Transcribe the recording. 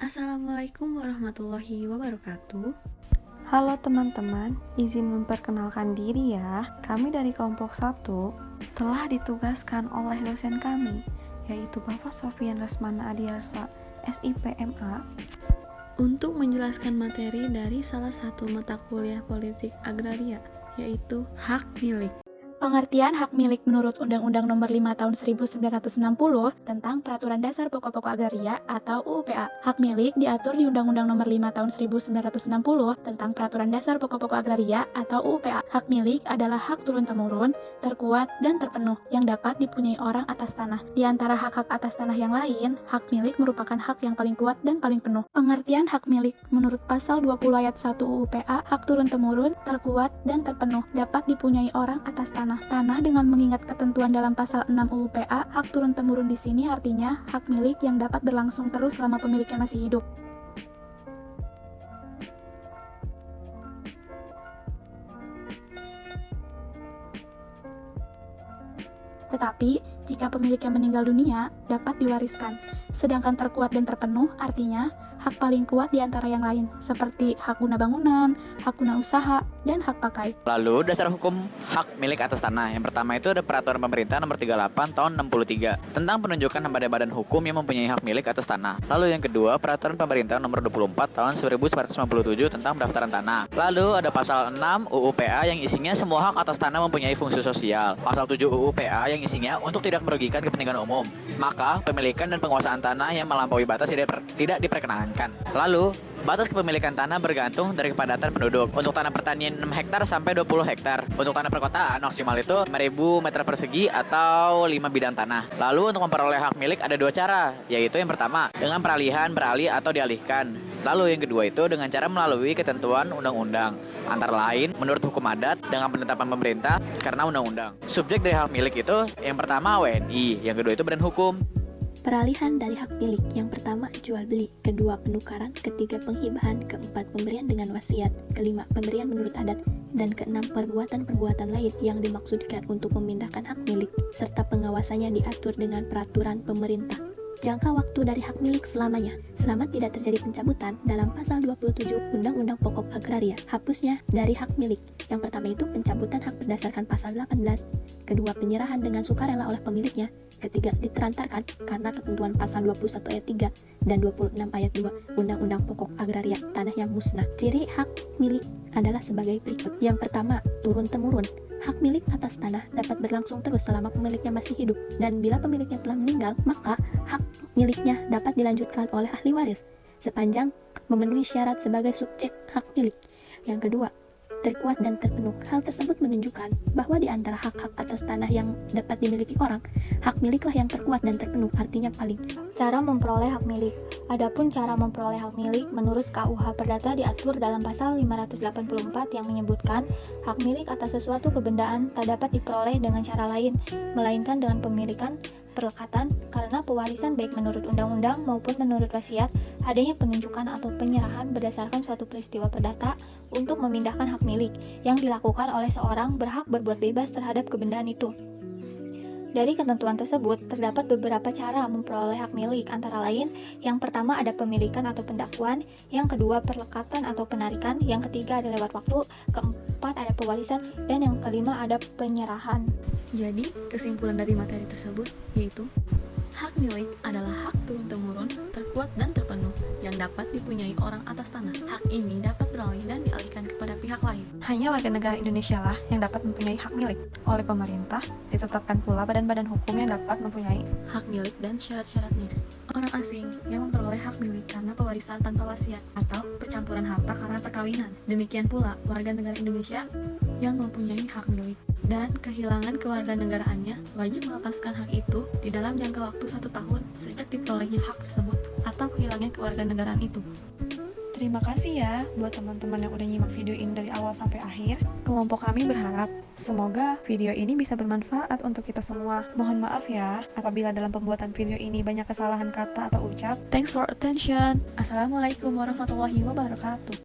Assalamualaikum warahmatullahi wabarakatuh. Halo teman-teman, izin memperkenalkan diri ya. Kami dari kelompok 1 telah ditugaskan oleh dosen kami, yaitu Bapak Sofian Rasmana Adiarsa, SIPMA, Untuk menjelaskan materi dari salah satu mata kuliah politik agraria, yaitu hak milik. Pengertian hak milik menurut Undang-Undang Nomor 5 Tahun 1960 tentang Peraturan Dasar Pokok-pokok Agraria atau UUPA. Hak milik diatur di Undang-Undang Nomor 5 Tahun 1960 tentang Peraturan Dasar Pokok-pokok Agraria atau UUPA. Hak milik adalah hak turun-temurun, terkuat, dan terpenuh yang dapat dipunyai orang atas tanah. Di antara hak-hak atas tanah yang lain, hak milik merupakan hak yang paling kuat dan paling penuh. Pengertian hak milik menurut Pasal 20 Ayat 1 UUPA, hak turun-temurun, terkuat, dan terpenuh dapat dipunyai orang atas tanah. Tanah dengan mengingat ketentuan dalam pasal 6 UUPA, hak turun-temurun di sini artinya hak milik yang dapat berlangsung terus selama pemiliknya masih hidup. Tetapi, jika pemiliknya meninggal dunia, dapat diwariskan. Sedangkan terkuat dan terpenuh artinya hak paling kuat di antara yang lain, seperti hak guna bangunan, hak guna usaha, dan hak pakai. Lalu dasar hukum hak milik atas tanah. Yang pertama itu ada Peraturan Pemerintah Nomor 38 Tahun 63 tentang penunjukan kepada badan hukum yang mempunyai hak milik atas tanah. Lalu yang kedua Peraturan Pemerintah Nomor 24 Tahun 1957 tentang pendaftaran tanah. Lalu ada Pasal 6 UUPA yang isinya semua hak atas tanah mempunyai fungsi sosial. Pasal 7 UUPA yang isinya untuk tidak merugikan kepentingan umum. Maka pemilikan dan penguasaan tanah yang melampaui batas tidak diperkenankan. Lalu batas kepemilikan tanah bergantung dari kepadatan penduduk. Untuk tanah pertanian 6 hektar sampai 20 hektar. Untuk tanah perkotaan maksimal itu 5.000 meter persegi atau 5 bidang tanah. Lalu untuk memperoleh hak milik ada dua cara, yaitu yang pertama dengan peralihan, beralih atau dialihkan. Lalu yang kedua itu dengan cara melalui ketentuan undang-undang. Antara lain menurut hukum adat dengan penetapan pemerintah karena undang-undang. Subjek dari hak milik itu yang pertama WNI, yang kedua itu badan hukum. Peralihan dari hak milik, yang pertama jual beli, kedua penukaran, ketiga penghibahan, keempat pemberian dengan wasiat, kelima pemberian menurut adat, dan keenam perbuatan-perbuatan lain yang dimaksudkan untuk memindahkan hak milik, serta pengawasannya diatur dengan peraturan pemerintah. Jangka waktu dari hak milik selamanya, selama tidak terjadi pencabutan dalam pasal 27 Undang-Undang Pokok Agraria. Hapusnya dari hak milik. Yang pertama itu pencabutan hak berdasarkan pasal 18, kedua penyerahan dengan sukarela oleh pemiliknya, ketiga ditelantarkan karena ketentuan pasal 21 ayat 3 dan 26 ayat 2 Undang-Undang Pokok Agraria, tanah yang musnah. Ciri hak milik adalah sebagai berikut. Yang pertama, turun-temurun. Hak milik atas tanah dapat berlangsung terus selama pemiliknya masih hidup, dan bila pemiliknya telah meninggal, maka hak miliknya dapat dilanjutkan oleh ahli waris sepanjang memenuhi syarat sebagai subjek hak milik. Yang kedua, terkuat dan terpenuh. Hal tersebut menunjukkan bahwa di antara hak-hak atas tanah yang dapat dimiliki orang, hak miliklah yang terkuat dan terpenuh, artinya paling. Cara memperoleh hak milik. Adapun cara memperoleh hak milik menurut KUH Perdata diatur dalam pasal 584 yang menyebutkan hak milik atas sesuatu kebendaan tak dapat diperoleh dengan cara lain, melainkan dengan pemilikan, perlekatan, karena pewarisan baik menurut undang-undang maupun menurut wasiat, adanya penunjukan atau penyerahan berdasarkan suatu peristiwa perdata untuk memindahkan hak milik yang dilakukan oleh seorang berhak berbuat bebas terhadap kebendaan itu. Dari ketentuan tersebut, terdapat beberapa cara memperoleh hak milik, antara lain, yang pertama ada pemilikan atau pendakuan, yang kedua perlekatan atau penarikan, yang ketiga ada lewat waktu, keempat ada pewarisan, dan yang kelima ada penyerahan. Jadi, kesimpulan dari materi tersebut yaitu hak milik adalah hak turun-temurun, terkuat dan terpenuh yang dapat dipunyai orang atas tanah. Hak ini dapat beralih dan dialihkan kepada pihak lain. hanya warga negara Indonesia lah yang dapat mempunyai hak milik. Oleh pemerintah, ditetapkan pula badan-badan hukum yang dapat mempunyai Hak milik dan syarat-syaratnya. Orang asing yang memperoleh hak milik karena pewarisan tanpa wasiat atau percampuran harta karena perkawinan. Demikian pula warga negara Indonesia yang mempunyai hak milik dan kehilangan kewarganegaraannya wajib melepaskan hak itu di dalam jangka waktu 1 tahun sejak diperolehnya hak tersebut atau kehilangan kewarganegaraan itu. Terima kasih ya buat teman-teman yang udah nyimak video ini dari awal sampai akhir. Kelompok kami berharap semoga video ini bisa bermanfaat untuk kita semua. Mohon maaf ya apabila dalam pembuatan video ini banyak kesalahan kata atau ucap. Thanks for attention. Assalamualaikum warahmatullahi wabarakatuh.